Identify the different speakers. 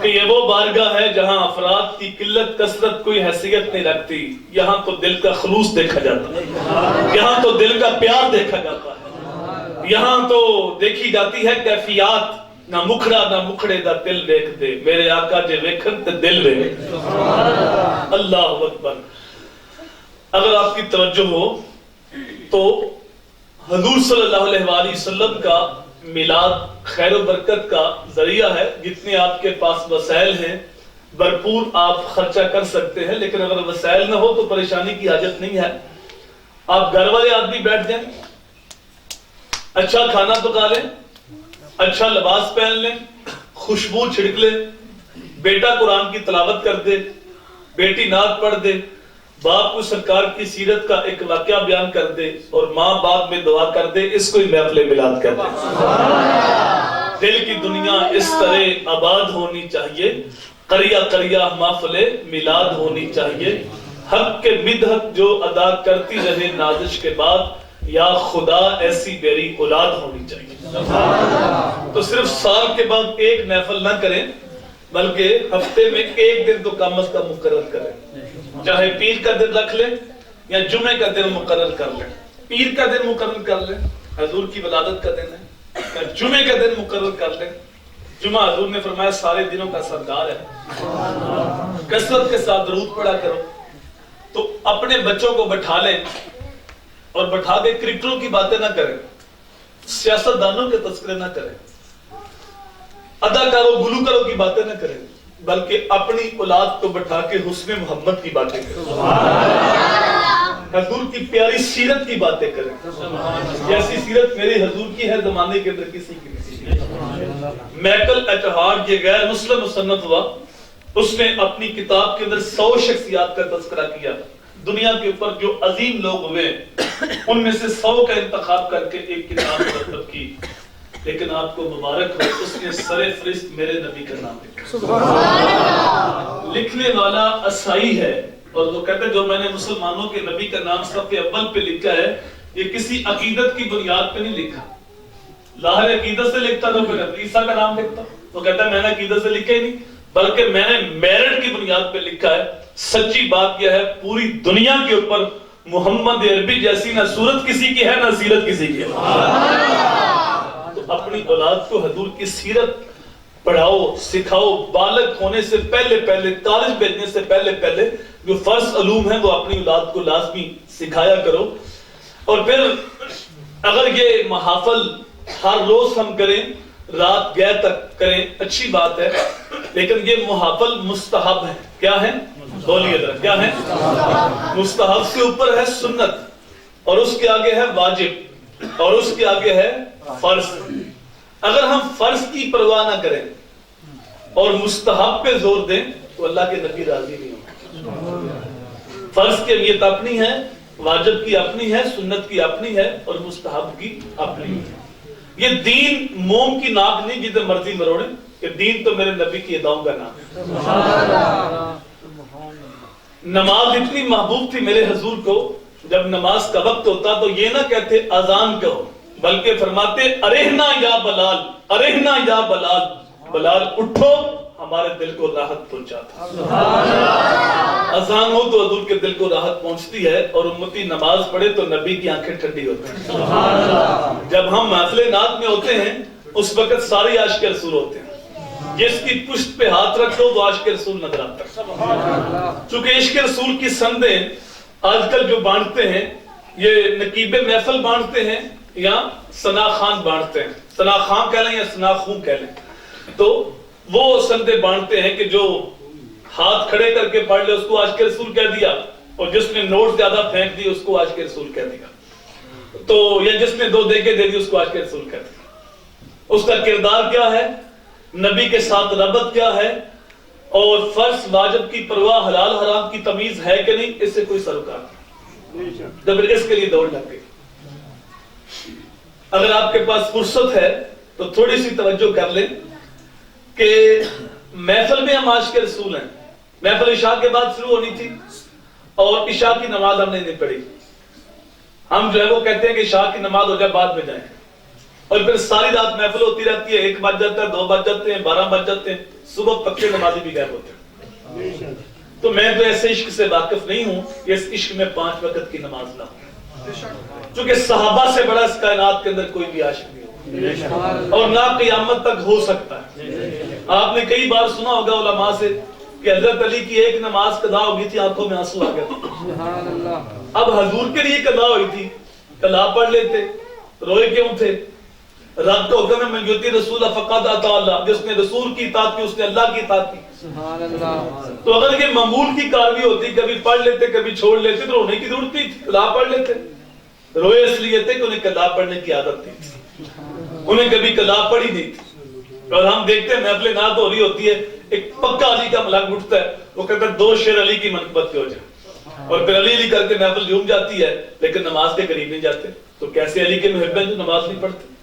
Speaker 1: کہ یہ وہ بارگاہ ہے جہاں افراد کی قلت کثرت کوئی حیثیت نہیں رکھتی، یہاں تو دل کا خلوص دیکھا جاتا ہے، یہاں تو دل کا پیار دیکھا جاتا ہے، یہاں تو دیکھی جاتی ہے کیفیات، نہ مکھڑا نہ مکھڑے دا دل دیکھ دے، میرے آقا جے ویکھن تے دل دیکھ۔ اللہ اکبر۔ اگر آپ کی توجہ ہو تو حضور صلی اللہ علیہ وآلہ وسلم کا میلاد خیر و برکت کا ذریعہ ہے۔ جتنے آپ کے پاس وسائل ہیں بھرپور آپ خرچہ کر سکتے ہیں، لیکن اگر وسائل نہ ہو تو پریشانی کی حاجت نہیں ہے۔ آپ گھر والے آدمی بیٹھ جائیں، اچھا کھانا پکا لیں، اچھا لباس پہن لیں، خوشبو چھڑک لیں، بیٹا قرآن کی تلاوت کر دے، بیٹی نعت پڑھ دے، باپ کو سرکار کی سیرت کا ایک واقعہ بیان کر دے اور ماں باپ میں دعا کر دے، اس کو ہی محفل میلاد کر دے۔ دل کی دنیا اس طرح آباد ہونی چاہیے، قریہ قریہ محفل میلاد ہونی چاہیے، حق کے مدحت جو ادا کرتی رہے نازش کے بعد، یا خدا ایسی میری اولاد ہونی چاہیے۔ تو صرف سال کے بعد ایک محفل نہ کریں، بلکہ ہفتے میں ایک دن تو کم از کم مقرر کریں، چاہے پیر کا دن رکھ لیں یا جمعے کا دن مقرر کر لیں۔ پیر کا دن مقرر کر لیں، حضور کی ولادت کا دن ہے، یا جمعے کا دن مقرر کر لیں۔ جمعہ حضور نے فرمایا سارے دنوں کا سردار ہے، کثرت کے ساتھ درود پڑھا کرو۔ تو اپنے بچوں کو بٹھا لیں اور بٹھا کے کرکٹروں کی باتیں نہ کریں، سیاست دانوں کے تذکرے نہ کریں، اداکاروں گلوکاروں کی باتیں نہ کریں، بلکہ اپنی اولاد کو بٹھا کے حسن محمد کی باتیں کریں، حضور کی پیاری سیرت کی باتیں کریں، جیسی سیرت میرے حضور کی ہے زمانے کے اندر کسی کی نہیں۔ میکل ایچ ہارٹ یہ غیر مسلم مصنف ہوا، اس نے اپنی کتاب کے اندر 100 شخصیات کا تذکرہ کیا، دنیا کے اوپر جو عظیم لوگ ہوئے ان میں سے 100 کا انتخاب کر کے ایک کتاب مرتب کی، لیکن آپ کو مبارک ہو اس نے سر فہرست میرے نبی کا نام لکھا۔ لکھنے والا عیسائی ہے اور وہ کہتے ہیں جو میں نے مسلمانوں کے نبی کا نام سب کے اول پہ لکھا ہے، یہ کسی عقیدت کی بنیاد پہ نہیں لکھا، ظاہر عقیدت سے لکھتا تو پھر عیسیٰ کا نام لکھتا۔ وہ کہتا ہے میں نے عقیدت سے لکھا ہی نہیں، بلکہ میں نے میرٹ کی بنیاد پہ لکھا ہے۔ سچی بات یہ ہے پوری دنیا کے اوپر محمد عربی جیسی نہ صورت کسی کی ہے نہ سیرت کسی کی ہے۔ تو اپنی اولاد کو حضور کی سیرت پڑھاؤ، سکھاؤ، بالغ ہونے سے پہلے کالج بھیجنے سے پہلے جو فرض علوم ہیں وہ اپنی اولاد کو لازمی سکھایا کرو۔ اور پھر اگر یہ محافل ہر روز ہم کریں، رات گئے تک کریں، اچھی بات ہے، لیکن یہ محافل مستحب ہے۔ کیا ہے؟ بولیے ذرا کیا ہے؟ مستحب سے اوپر ہے سنت، اور اس کے آگے ہے واجب، اور اس کے آگے ہے فرض۔ اگر ہم فرض کی پرواہ نہ کریں اور مستحب پہ زور دیں تو اللہ کے نبی راضی نہیں ہوں۔ فرض کی اہمیت اپنی ہے، واجب کی اپنی ہے، سنت کی اپنی ہے، اور مستحب کی اپنی ہے۔ یہ دین موم کی ناک نہیں جتنے مرضی مروڑیں، کہ دین تو میرے نبی کی اداؤں کا نام ہے۔ نماز اتنی محبوب تھی میرے حضور کو، جب نماز کا وقت ہوتا تو یہ نہ کہتے اذان کہو، بلکہ فرماتے ارہنا یا بلال، ارہنا یا بلال، بلال اٹھو ہمارے دل کو راحت پہنچاتا۔ اذان ہو تو حضور کے دل کو راحت پہنچتی ہے، اور امتی نماز پڑھے تو نبی کی آنکھیں ٹھنڈی ہوتی ہیں۔ جب ہم محفل نعت میں ہوتے ہیں اس وقت سارے عاشق رسول ہوتے ہیں، جس کی پشت پہ ہاتھ رکھ دو وہ عاشق رسول نظر آتا ہے۔ چونکہ عشق رسول کی سندیں آج کل جو بانٹتے ہیں یہ نقیب محفل بانٹتے ہیں یا ثنا خان بانٹتے ہیں، ثنا خان کہہ لیں یا ثنا خون کہہ لیں، تو وہ سندیں بانٹتے ہیں کہ جو ہاتھ کھڑے کر کے پڑھ لے اس کو عاشق رسول کہہ دیا، اور جس نے نوٹ زیادہ پھینک دی اس کو عاشق رسول کہہ دیا، تو یا جس نے 2 دیکھے دے دی اس کو عاشق رسول کہہ دیا۔ اس کا کردار کیا ہے، نبی کے ساتھ ربط کیا ہے، اور فرض واجب کی پرواہ، حلال حرام کی تمیز ہے کہ نہیں، اس سے کوئی سروکار نہیں۔ جب اس کے لیے دوڑ لگ گئی۔ اگر آپ کے پاس فرصت ہے تو تھوڑی سی توجہ کر لیں کہ محفل میں ہم عاشق رسول ہیں۔ محفل عشاء کے بعد شروع ہونی تھی اور عشاء کی نماز ہم نے نہیں پڑھی۔ ہم جو ہے وہ کہتے ہیں کہ عشاء کی نماز ہو جائے بعد میں جائیں، اور پھر ساری رات محفل ہوتی رہتی ہے، 1 بج جاتا ہے، 2 بج جاتے ہیں، 12 بج جاتے ہیں، صبح پکے نمازی بھی غائب ہوتے ہیں۔ تو میں تو ایسے عشق سے واقف نہیں ہوں کہ اس عشق میں 5 وقت کی نماز نہ ہو، چونکہ صحابہ سے بڑا اس کائنات کے اندر کوئی بھی عاشق نہیں ہو، اور نہ قیامت تک ہو سکتا ہے۔ آپ نے کئی بار سنا ہوگا علماء سے کہ حضرت علی کی ایک نماز قضا ہو گئی تھی، آنکھوں میں آنسو آ گئے تھے۔ اب حضور کے لیے قضا ہوئی تھی، قضا پڑھ لیتے، روئے کیوں تھے؟ رب کا حکم ہے من یطیع الرسول فقد اطاع اللہ، جس نے رسول کی اطاعت کی اس نے اللہ کی اطاعت کی۔ سبحان اللہ۔ تو اگر یہ معمول کی کاروی ہوتی، کبھی پڑھ لیتے کبھی چھوڑ لیتے، تو رونے کی ضرورت نہیں تھی، قضا پڑھ لیتے۔ روئے اس لیے تھے کہ انہیں قضا پڑھنے کی عادت نہیں تھی، انہیں کبھی قضا پڑھی نہیں تھی۔ اور ہم دیکھتے ہیں محفل نعت ہو رہی ہوتی ہے، ایک پکا علی کا ملنگ اٹھتا ہے، وہ کہتا ہے 2 شعر علی کی منقبت کے ہو جائے، اور پھر علی علی کر کے محفل جھوم جاتی ہے، لیکن نماز کے قریب نہیں جاتے۔ تو کیسے علی کے محب ہیں جو نماز نہیں پڑھتے؟